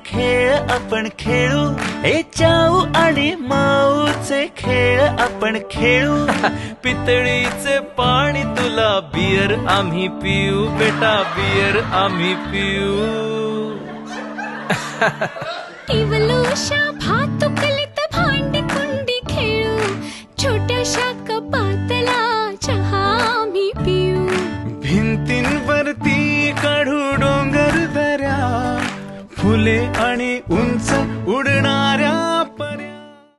खेळ आपण खेळू, ए चाऊ आणि माऊचे खेळ आपण खेळू. पितळीचे पाणी तुला, बियर आम्ही पिऊ बेटा, बियर आम्ही पिऊ. टिवलोशा भातुकलीत भांडी कुंडी खेळू, छोट्याशा कपातला चहा आम्ही पिऊ. भिंतींवरती काढू डोंगर दऱ्या, फुले आणि उंच